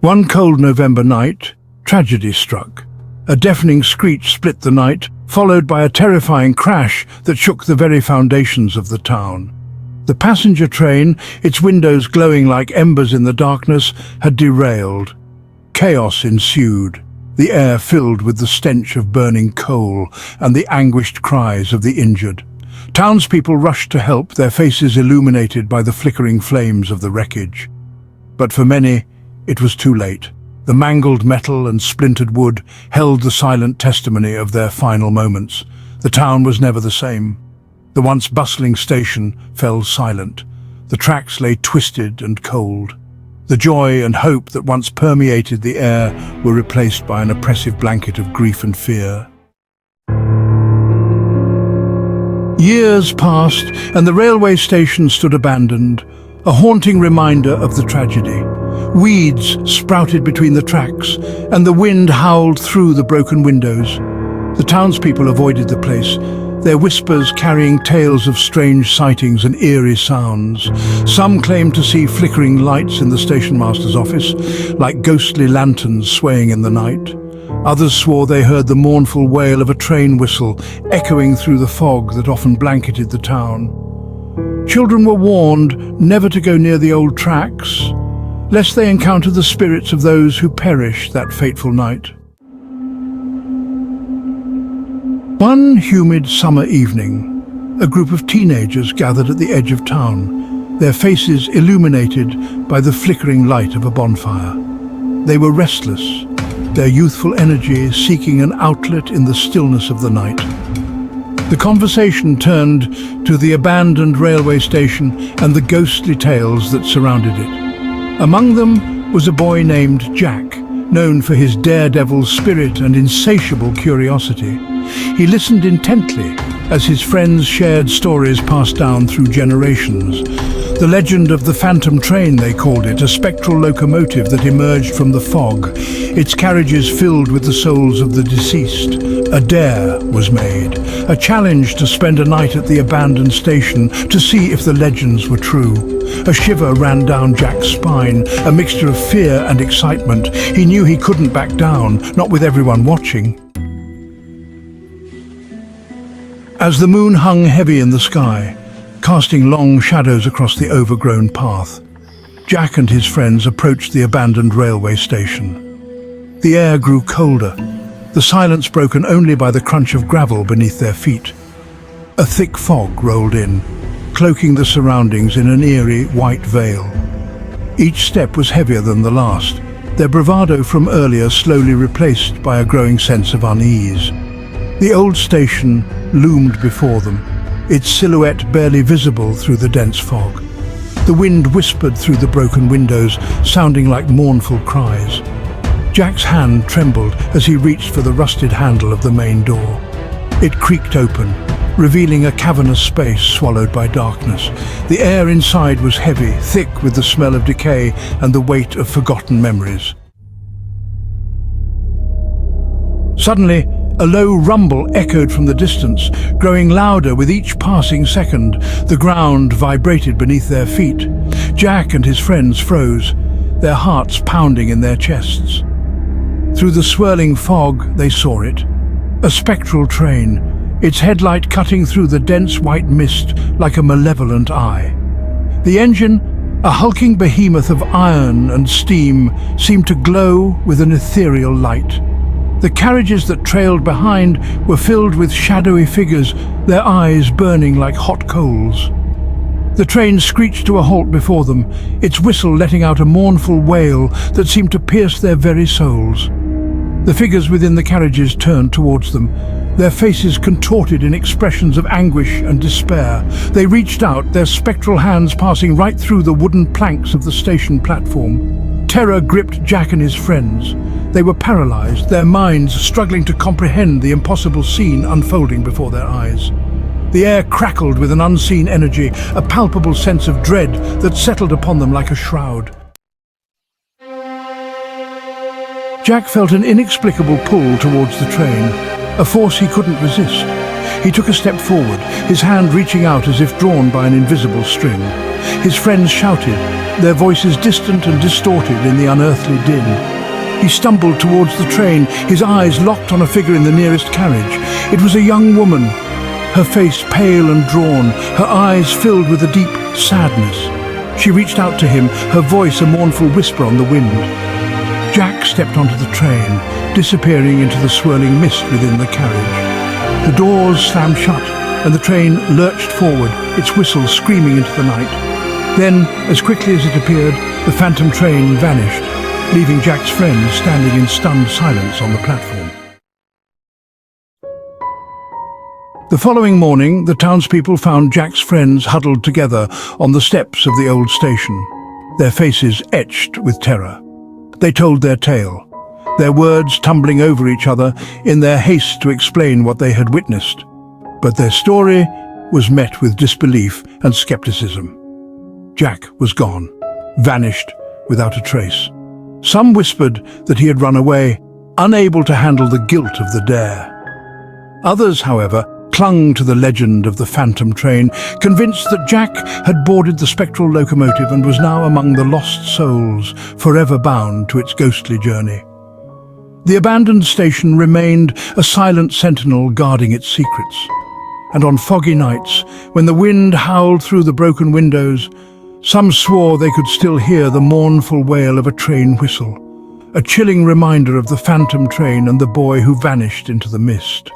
One cold November night, tragedy struck. A deafening screech split the night, followed by a terrifying crash that shook the very foundations of the town. The passenger train, its windows glowing like embers in the darkness, had derailed. Chaos ensued, the air filled with the stench of burning coal and the anguished cries of the injured. Townspeople rushed to help, their faces illuminated by the flickering flames of the wreckage. But for many, it was too late. The mangled metal and splintered wood held the silent testimony of their final moments. The town was never the same. The once bustling station fell silent. The tracks lay twisted and cold. The joy and hope that once permeated the air were replaced by an oppressive blanket of grief and fear. Years passed, and the railway station stood abandoned, a haunting reminder of the tragedy. Weeds sprouted between the tracks, and the wind howled through the broken windows. The townspeople avoided the place, their whispers carrying tales of strange sightings and eerie sounds. Some claimed to see flickering lights in the stationmaster's office, like ghostly lanterns swaying in the night. Others swore they heard the mournful wail of a train whistle echoing through the fog that often blanketed the town. Children were warned never to go near the old tracks, lest they encounter the spirits of those who perished that fateful night. One humid summer evening, a group of teenagers gathered at the edge of town, their faces illuminated by the flickering light of a bonfire. They were restless, their youthful energy seeking an outlet in the stillness of the night. The conversation turned to the abandoned railway station and the ghostly tales that surrounded it. Among them was a boy named Jack, known for his daredevil spirit and insatiable curiosity. He listened intently as his friends shared stories passed down through generations. The legend of the phantom train, they called it, a spectral locomotive that emerged from the fog, its carriages filled with the souls of the deceased. A dare was made, a challenge to spend a night at the abandoned station to see if the legends were true. A shiver ran down Jack's spine, a mixture of fear and excitement. He knew he couldn't back down, not with everyone watching. As the moon hung heavy in the sky, casting long shadows across the overgrown path, Jack and his friends approached the abandoned railway station. The air grew colder, the silence broken only by the crunch of gravel beneath their feet. A thick fog rolled in, cloaking the surroundings in an eerie white veil. Each step was heavier than the last, their bravado from earlier slowly replaced by a growing sense of unease. The old station loomed before them, its silhouette barely visible through the dense fog. The wind whispered through the broken windows, sounding like mournful cries. Jack's hand trembled as he reached for the rusted handle of the main door. It creaked open, revealing a cavernous space swallowed by darkness. The air inside was heavy, thick with the smell of decay and the weight of forgotten memories. Suddenly, a low rumble echoed from the distance, growing louder with each passing second. The ground vibrated beneath their feet. Jack and his friends froze, their hearts pounding in their chests. Through the swirling fog, they saw it. A spectral train, its headlight cutting through the dense white mist like a malevolent eye. The engine, a hulking behemoth of iron and steam, seemed to glow with an ethereal light. The carriages that trailed behind were filled with shadowy figures, their eyes burning like hot coals. The train screeched to a halt before them, its whistle letting out a mournful wail that seemed to pierce their very souls. The figures within the carriages turned towards them, their faces contorted in expressions of anguish and despair. They reached out, their spectral hands passing right through the wooden planks of the station platform. Terror gripped Jack and his friends. They were paralyzed, their minds struggling to comprehend the impossible scene unfolding before their eyes. The air crackled with an unseen energy, a palpable sense of dread that settled upon them like a shroud. Jack felt an inexplicable pull towards the train, a force he couldn't resist. He took a step forward, his hand reaching out as if drawn by an invisible string. His friends shouted, their voices distant and distorted in the unearthly din. He stumbled towards the train, his eyes locked on a figure in the nearest carriage. It was a young woman, her face pale and drawn, her eyes filled with a deep sadness. She reached out to him, her voice a mournful whisper on the wind. Jack stepped onto the train, disappearing into the swirling mist within the carriage. The doors slammed shut, and the train lurched forward, its whistle screaming into the night. Then, as quickly as it appeared, the phantom train vanished, leaving Jack's friends standing in stunned silence on the platform. The following morning, the townspeople found Jack's friends huddled together on the steps of the old station, their faces etched with terror. They told their tale, their words tumbling over each other in their haste to explain what they had witnessed. But their story was met with disbelief and skepticism. Jack was gone, vanished without a trace. Some whispered that he had run away, unable to handle the guilt of the dare. Others, however, clung to the legend of the phantom train, convinced that Jack had boarded the spectral locomotive and was now among the lost souls, forever bound to its ghostly journey. The abandoned station remained a silent sentinel guarding its secrets. And on foggy nights, when the wind howled through the broken windows, some swore they could still hear the mournful wail of a train whistle, a chilling reminder of the phantom train and the boy who vanished into the mist.